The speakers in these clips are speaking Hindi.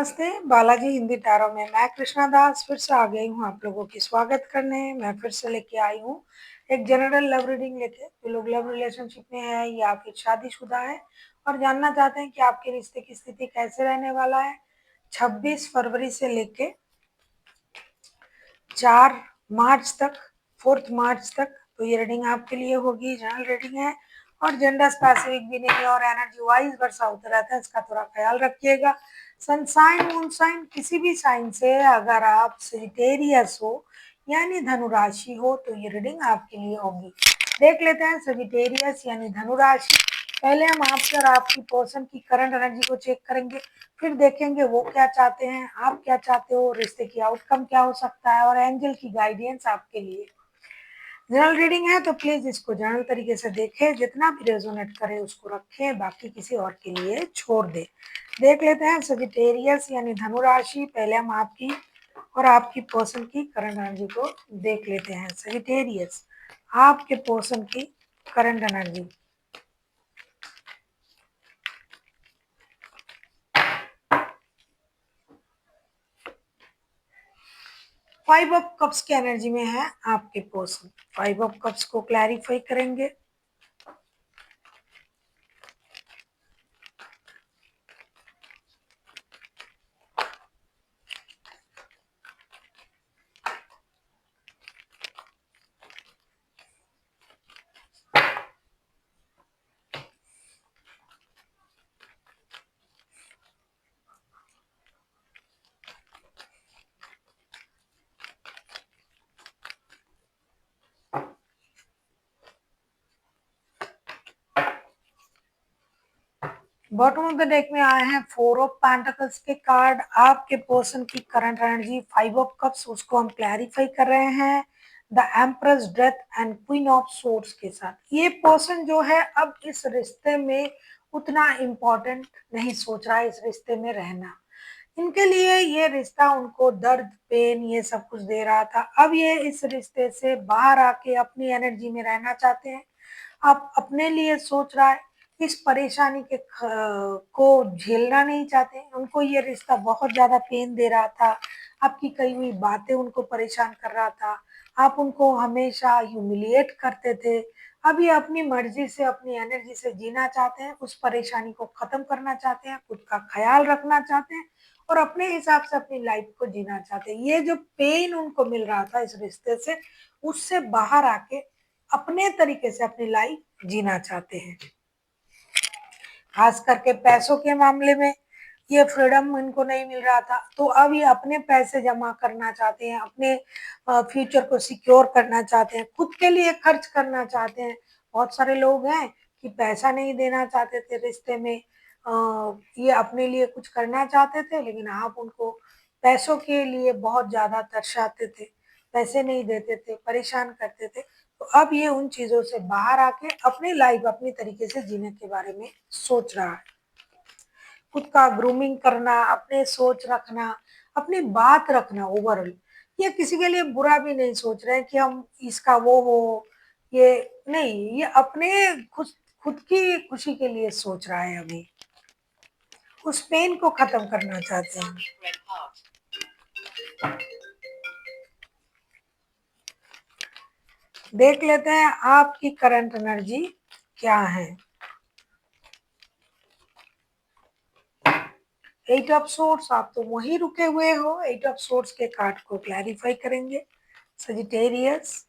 नमस्ते, बालाजी हिंदी टैरो में मैं कृष्णा दास फिर से आ गई हूँ आप लोगों की स्वागत करने। मैं फिर से लेके आई हूँ एक जनरल लव रीडिंग लेके। जो लोग लव रिलेशनशिप में है या फिर शादीशुदा है और जानना चाहते हैं कि आपके रिश्ते की स्थिति कैसे रहने वाला है 26 फरवरी से लेके 4 मार्च तक, 4 मार्च तक। तो ये रीडिंग आपके लिए होगी, जनरल रीडिंग है और जेंडर स्पेसिफिक भी नहीं है और एनर्जी वाइज वर्षा होता रहता है, इसका थोड़ा ख्याल रखिएगा। सनसाइन मूनसाइन किसी भी साइन से अगर आप सेजिटेरियस हो यानी धनु राशि हो तो ये रीडिंग आपके लिए होगी। देख लेते हैं सेजिटेरियस यानी धनु राशि। पहले हम आपकी और आपकी पर्सन की करंट एनर्जी को चेक करेंगे, फिर देखेंगे वो क्या चाहते हैं, आप क्या चाहते हो, रिश्ते की आउटकम क्या हो सकता है और एंजल की गाइडेंस आपके लिए। जनरल रीडिंग है तो प्लीज इसको जनरल तरीके से देखें, जितना भी रेजोनेट करे उसको रखें, बाकी किसी और के लिए छोड़ दे। देख लेते हैं सजिटेरियस यानी धनु राशि। पहले हम आपकी और आपकी पर्सन की करंट एनर्जी को देख लेते हैं। सजिटेरियस, आपके पर्सन की current energy. Five of cups की एनर्जी में है आपके पर्सन। फाइव ऑफ कप्स को क्लैरिफाई करेंगे। बॉटम ऑफ द डेक में आए हैं फोर ऑफ पेंटिकल्स के कार्ड। आपके पर्सन की current energy five of cups, उसको हम क्लैरिफाई कर रहे हैं the empress death and queen of swords के साथ। ये पर्सन जो है अब इस रिश्ते में उतना इम्पोर्टेंट नहीं सोच रहा है इस रिश्ते में रहना। इनके लिए ये रिश्ता उनको दर्द पेन ये सब कुछ दे रहा था। अब ये इस रिश्ते से बाहर आके अपनी एनर्जी में रहना चाहते हैं। आप अपने लिए सोच रहा है, इस परेशानी के को झेलना नहीं चाहते। उनको ये रिश्ता बहुत ज्यादा पेन दे रहा था। आपकी कही हुई बातें उनको परेशान कर रहा था। आप उनको हमेशा ह्यूमिलिएट करते थे। अब ये अपनी मर्जी से अपनी एनर्जी से जीना चाहते हैं, उस परेशानी को खत्म करना चाहते हैं, खुद का ख्याल रखना चाहते हैं और अपने हिसाब से अपनी लाइफ को जीना चाहते हैं। ये जो पेन उनको मिल रहा था इस रिश्ते से, उससे बाहर आके अपने तरीके से अपनी लाइफ जीना चाहते हैं। खास करके पैसों के मामले में ये फ्रीडम इनको नहीं मिल रहा था, तो अब ये अपने पैसे जमा करना चाहते हैं, अपने फ्यूचर को सिक्योर करना चाहते हैं, खुद के लिए खर्च करना चाहते हैं। बहुत सारे लोग हैं कि पैसा नहीं देना चाहते थे रिश्ते में, ये अपने लिए कुछ करना चाहते थे, लेकिन आप उनको पैसों के लिए बहुत ज्यादा तरसाते थे, पैसे नहीं देते थे, परेशान करते थे। तो अब ये उन चीजों से बाहर आके अपनी लाइफ अपनी तरीके से जीने के बारे में सोच रहा है। खुद का ग्रूमिंग करना, अपने सोच रखना, अपनी बात रखना ओवरऑल। ये किसी के लिए बुरा भी नहीं सोच रहे हैं कि हम इसका वो हो, ये नहीं, ये अपने खुद खुद की खुशी के लिए सोच रहा है। अभी उस पेन को खत्म करना चाहते हैं। देख लेते हैं आपकी करंट एनर्जी क्या है। एट ऑफ सोर्स, आप तो वहीं रुके हुए हो। एट ऑफ सोर्स के कार्ड को क्लैरिफाई करेंगे Sagittarius.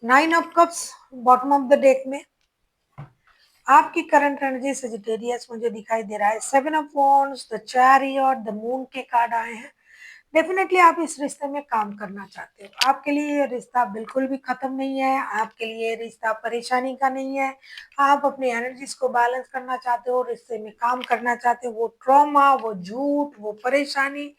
9 of cups bottom of the deck में। आपकी करंट एनर्जी सजिटेरियस मुझे दिखाई दे रहा है। 7 of wands, the chariot, the moon के कार्ड आए हैं। डेफिनेटली आप इस रिश्ते में काम करना चाहते हो। आपके लिए ये रिश्ता बिल्कुल भी खत्म नहीं है, आपके लिए ये रिश्ता परेशानी का नहीं है। आप अपनी एनर्जीज़ को बैलेंस करना चाहते हो, रिश्ते में काम करना चाहते हो। वो ट्रॉमा, वो झूठ, वो परेशानी,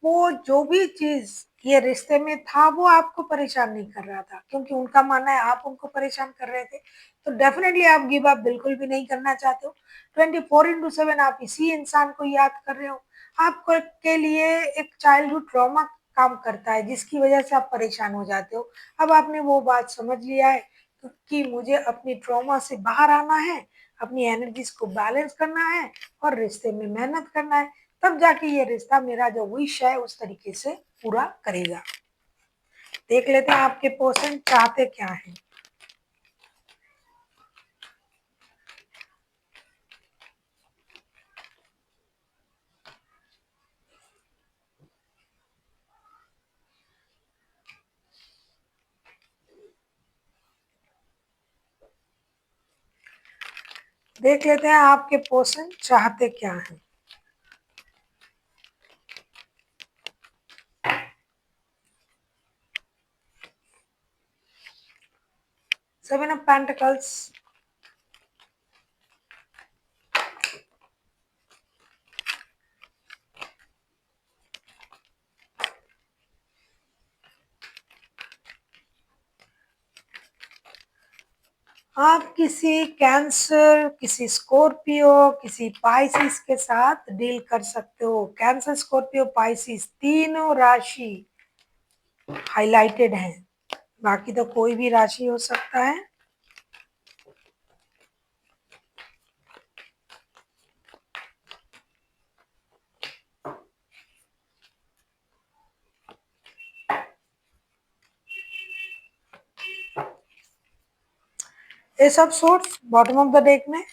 वो जो भी चीज़ ये रिश्ते में था वो आपको परेशान नहीं कर रहा था, क्योंकि उनका मानना है आप उनको परेशान कर रहे थे। तो डेफिनेटली आप गिव अप बिल्कुल भी नहीं करना चाहते हो। 24/7 आप इसी इंसान को याद कर रहे हो। आपको के लिए एक चाइल्डहुड ट्रॉमा काम करता है, जिसकी वजह से आप परेशान हो जाते हो। अब आपने वो बात समझ लिया है कि मुझे अपनी ट्रॉमा से बाहर आना है, अपनी एनर्जीज़ को बैलेंस करना है और रिश्ते में मेहनत करना है, तब जाके ये रिश्ता मेरा जो विश है उस तरीके से पूरा करेगा। देख लेते हैं आपके पर्सन चाहते क्या हैं। देख लेते हैं आपके पर्सन चाहते क्या हैं। सेवन ऑफ पेंटिकल्स, आप किसी कैंसर, किसी स्कॉर्पियो, किसी पाइसिस के साथ डील कर सकते हो। कैंसर, स्कॉर्पियो, पाइसिस तीनों राशि हाइलाइटेड हैं, बाकी तो कोई भी राशि हो सकता है। S of swords bottom of the deck में।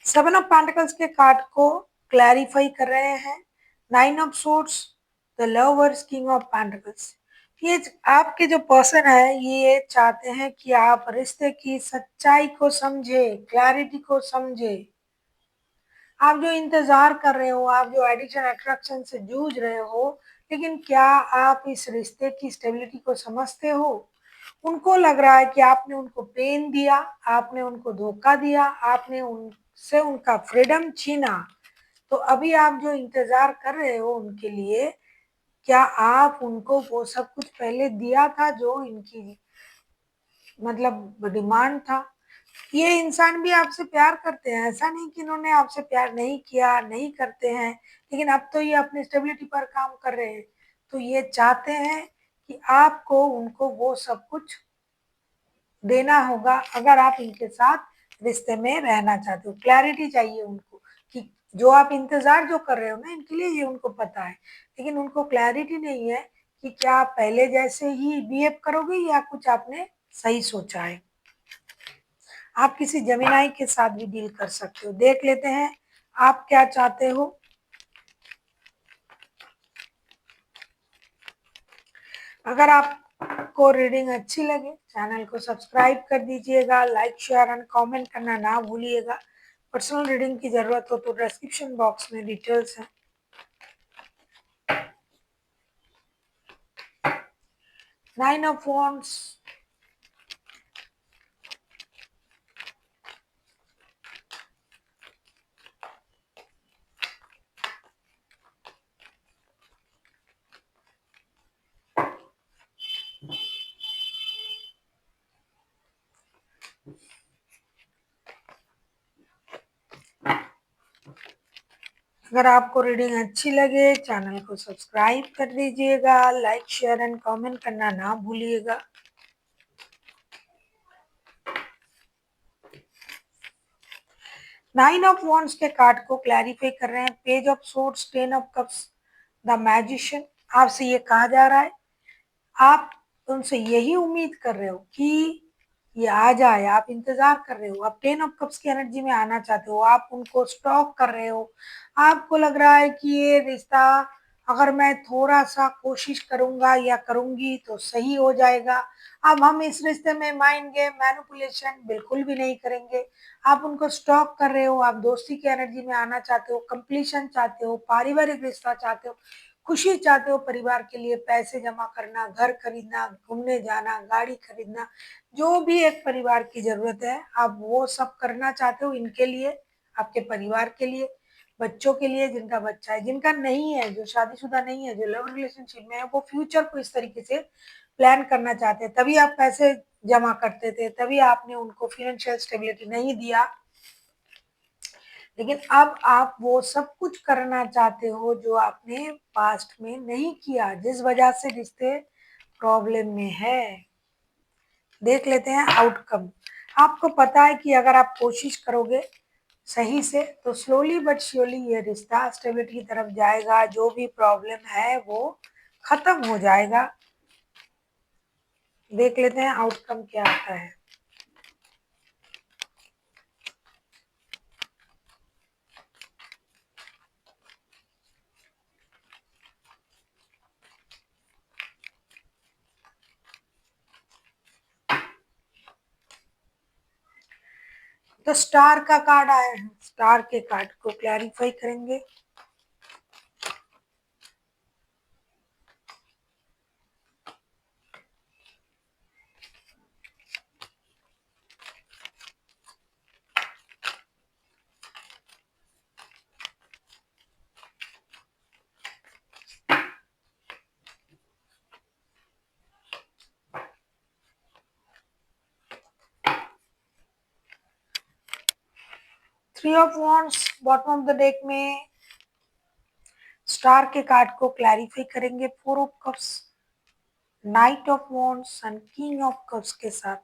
सेवन ऑफ पेंटिकल्स के कार्ड को क्लैरिफाई कर रहे हैं। Nine of swords, the lovers, king of pentacles. ये आपके जो पर्सन है ये चाहते हैं कि आप रिश्ते की सच्चाई को समझे, क्लैरिटी को समझे। आप जो इंतजार कर रहे हो, आप जो एडिक्शन अट्रैक्शन से जूझ रहे हो, लेकिन क्या आप इस रिश्ते की स्टेबिलिटी को समझते हो? उनको लग रहा है कि आपने उनको पेन दिया, आपने उनको धोखा दिया, आपने उनसे उनका फ्रीडम छीना। तो अभी आप जो इंतजार कर रहे हो उनके लिए, क्या आप उनको वो सब कुछ पहले दिया था जो इनकी मतलब डिमांड था? ये इंसान भी आपसे प्यार करते हैं, ऐसा नहीं कि इन्होंने आपसे प्यार नहीं किया, नहीं करते हैं, लेकिन अब तो ये अपनी स्टेबिलिटी पर काम कर रहे हैं। तो ये चाहते हैं कि आपको उनको वो सब कुछ देना होगा अगर आप इनके साथ रिश्ते में रहना चाहते हो। क्लैरिटी चाहिए उनको कि जो आप इंतज़ार जो कर रहे हो ना इनके लिए, ये उनको पता है, लेकिन उनको क्लैरिटी नहीं है कि क्या आप पहले जैसे ही बिहेव करोगे या कुछ आपने सही सोचा है। आप किसी जेमिनी के साथ भी डील कर सकते हो। देख लेते हैं आप क्या चाहते हो। अगर आपको रीडिंग अच्छी लगे चैनल को सब्सक्राइब कर दीजिएगा, लाइक शेयर एंड कमेंट करना ना भूलिएगा। पर्सनल रीडिंग की ज़रूरत हो तो डिस्क्रिप्शन बॉक्स में डिटेल्स हैं। नाइन ऑफ वॉन्ड्स, अगर आपको रीडिंग अच्छी लगे चैनल को सब्सक्राइब कर दीजिएगा, लाइक शेयर एंड कमेंट करना ना भूलिएगा। नाइन ऑफ वॉन्ड्स के कार्ड को क्लैरिफाई कर रहे हैं। Page of swords, ten of cups, the magician. आपसे ये कहा जा रहा है, आप उनसे यही उम्मीद कर रहे हो कि ये आ जाए, आप इंतज़ार कर रहे हो, आप 10 ऑफ कप्स की एनर्जी में आना चाहते हो, आप उनको स्टॉक कर रहे हो। आपको लग रहा है कि ये रिश्ता अगर मैं थोड़ा-सा कोशिश करूँगा या करूँगी तो सही हो जाएगा। अब हम इस रिश्ते में माइंड गेम, मैनिपुलेशन बिल्कुल भी नहीं करेंगे। आप उनको स्टॉक कर रहे हो, आप दोस्ती की एनर्जी में आना चाहते हो, कंप्लीशन चाहते हो, पारिवारिक रिश्ता चाहते हो, खुशी चाहते हो परिवार के लिए, पैसे जमा करना, घर खरीदना, घूमने जाना, गाड़ी खरीदना, जो भी एक परिवार की ज़रूरत है, आप वो सब करना चाहते हो इनके लिए, आपके परिवार के लिए, बच्चों के लिए जिनका बच्चा है, जिनका नहीं है, जो शादीशुदा नहीं है, जो लव रिलेशनशिप में है, वो फ्यूचर को इस तरीके से प्लान करना चाहते हैं, तभी आप पैसे जमा करते थे, तभी आपने उनको फाइनेंशियल स्टेबिलिटी नहीं दिया। लेकिन अब आप वो सब कुछ करना चाहते हो जो आपने पास्ट में नहीं किया, जिस वजह से रिश्ते प्रॉब्लम में है। देख लेते हैं आउटकम। आपको पता है कि अगर आप कोशिश करोगे सही से तो स्लोली बट श्योरली ये रिश्ता स्टेबिलिटी की तरफ जाएगा, जो भी प्रॉब्लम है वो खत्म हो जाएगा। देख लेते हैं आउटकम क्या आता है। तो स्टार का कार्ड आया है, स्टार के कार्ड को क्लैरिफाई करेंगे। 3 of wands bottom of the deck में स्टार के कार्ड को क्लैरिफाई करेंगे 4 of cups, night of wands and king of cups के साथ।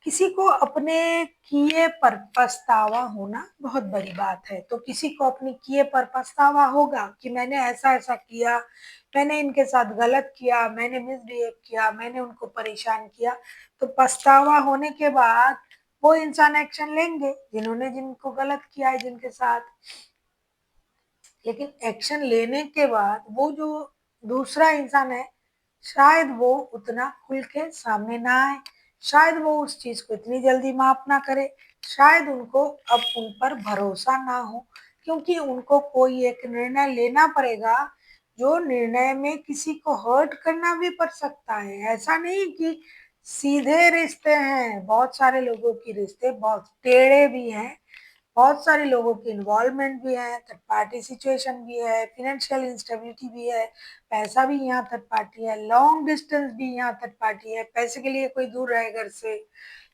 किसी को अपने किए पर पछतावा होना बहुत बड़ी बात है। तो किसी को अपने किए पर पछतावा होगा कि मैंने ऐसा-ऐसा किया, मैंने इनके साथ गलत किया, मैंने मिसबिहेव किया, मैंने उनको परेशान किया। तो पछतावा होने के बाद वो इंसान एक्शन लेंगे, जिन्होंने जिनको गलत किया है जिनके साथ। लेकिन एक्शन लेने के बाद वो जो दूसरा इंसान है, शायद वो उतना खुल के सामने ना आए, शायद वो उस चीज़ को इतनी जल्दी माफ़ ना करे, शायद उनको अब उन पर भरोसा ना हो, क्योंकि उनको कोई एक निर्णय लेना पड़ेगा, जो निर्णय में किसी को हर्ट करना भी पड़ सकता है। ऐसा नहीं कि सीधे रिश्ते हैं, बहुत सारे लोगों के रिश्ते बहुत टेढ़े भी हैं, बहुत सारे लोगों की इन्वॉल्वमेंट भी है, थर्ड पार्टी सिचुएशन भी है, फाइनेंशियल इंस्टेबिलिटी भी है, पैसा भी यहाँ थर्ड पार्टी है, लॉन्ग डिस्टेंस भी यहाँ थर्ड पार्टी है, पैसे के लिए कोई दूर रहे घर से।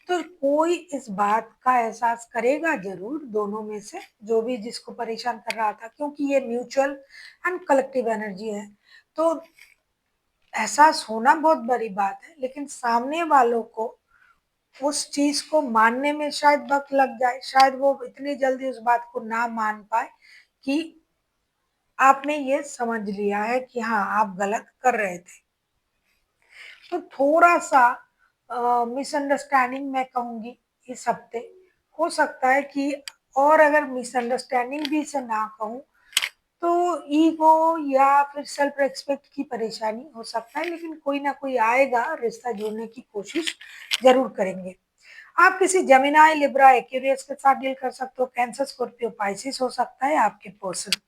तो कोई इस बात का एहसास करेगा ज़रूर दोनों में से, जो भी जिसको परेशान कर रहा था, क्योंकि ये म्यूचुअल एंड कलेक्टिव एनर्जी है। तो एहसास होना बहुत बड़ी बात है, लेकिन सामने वालों को उस चीज़ को मानने में शायद वक़्त लग जाए, शायद वो इतनी जल्दी उस बात को ना मान पाए कि आपने ये समझ लिया है कि हाँ, आप गलत कर रहे थे। तो थोड़ा-सा मिसअंडरस्टैंडिंग मैं कहूँगी इस हफ्ते, हो सकता है कि और अगर मिसअंडरस्टैंडिंग भी इसे ना कहूँ, तो ईगो या फिर सेल्फ रिस्पेक्ट की परेशानी हो सकता है, लेकिन कोई ना कोई आएगा, रिश्ता जोड़ने की कोशिश ज़रूर करेंगे। आप किसी जेमिनी, लिब्रा, एक्वेरियस के साथ डील कर सकते हो, कैंसर, स्कॉर्पियो, पाइसेस हो सकता है आपके पर्सन।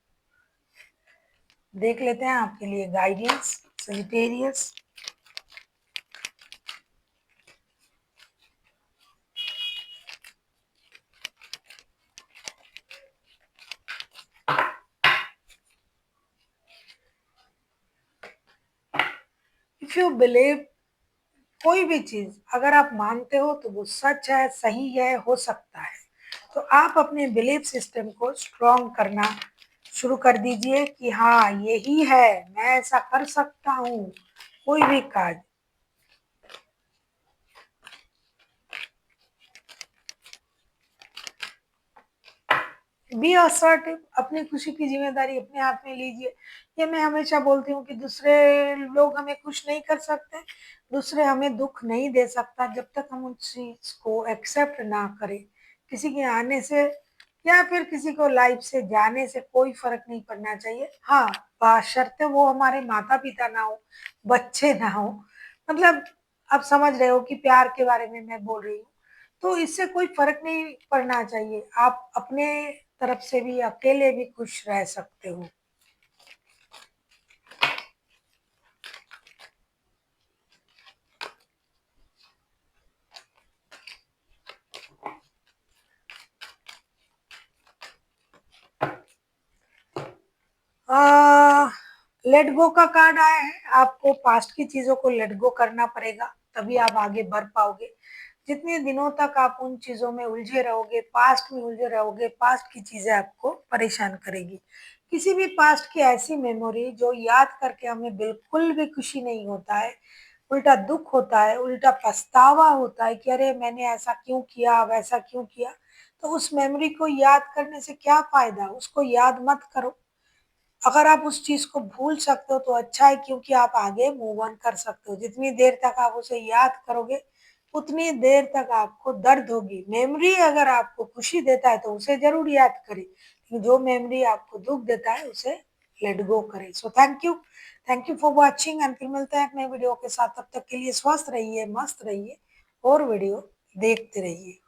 देख लेते हैं आपके लिए guidance, Sagittarius. If you believe कोई भी चीज़ अगर आप मानते हो तो वो सच है, सही है, हो सकता है। तो आप अपने बिलीफ सिस्टम को स्ट्रॉन्ग करना शुरू कर दीजिए कि हाँ, यही है, मैं ऐसा कर सकता हूँ, कोई भी काज। बी असर्टिव, अपनी खुशी की ज़िम्मेदारी अपने हाथ में लीजिए। ये मैं हमेशा बोलती हूँ कि दूसरे लोग हमें खुश नहीं कर सकते, दूसरे हमें दुःख नहीं दे सकता जब तक हम उस चीज़ को एक्सेप्ट ना करें। किसी के आने से या फिर किसी को लाइफ से जाने से कोई फ़र्क नहीं पड़ना चाहिए। हाँ, बशर्ते वो हमारे माता-पिता ना हो, बच्चे ना हो, मतलब आप समझ रहे हो कि प्यार के बारे में मैं बोल रही हूँ। तो इससे कोई फ़र्क नहीं पड़ना चाहिए। आप अपने तरफ से भी अकेले भी खुश रह सकते हो। अ, लेट गो का कार्ड आया है, आपको पास्ट की चीज़ों को लेट गो करना पड़ेगा, तभी आप आगे बढ़ पाओगे। जितने दिनों तक आप उन चीज़ों में उलझे रहोगे, पास्ट में उलझे रहोगे, पास्ट की चीज़ें आपको परेशान करेगी। किसी भी पास्ट की ऐसी मेमोरी जो याद करके हमें बिल्कुल भी खुशी नहीं होता है, उल्टा दुःख होता है, उल्टा पछतावा होता है कि अरे! मैंने ऐसा क्यों किया, वैसा क्यों किया? तो उस मेमोरी को याद करने से क्या फ़ायदा? उसको याद मत करो। अगर आप उस चीज़ को भूल सकते हो तो अच्छा है क्योंकि आप आगे मूव ऑन कर सकते हो। जितनी देर तक आप उसे याद करोगे, उतनी देर तक आपको दर्द होगी। मेमोरी अगर आपको खुशी देता है तो उसे ज़रूर याद करें, लेकिन जो मेमोरी आपको दुःख देता है उसे लेट गो करें। So thank you for watching and फिर मिलते हैं एक नए वीडियो के साथ। तब तक के लिए स्वस्थ रहिए, मस्त रहिए और वीडियो देखते रहिए।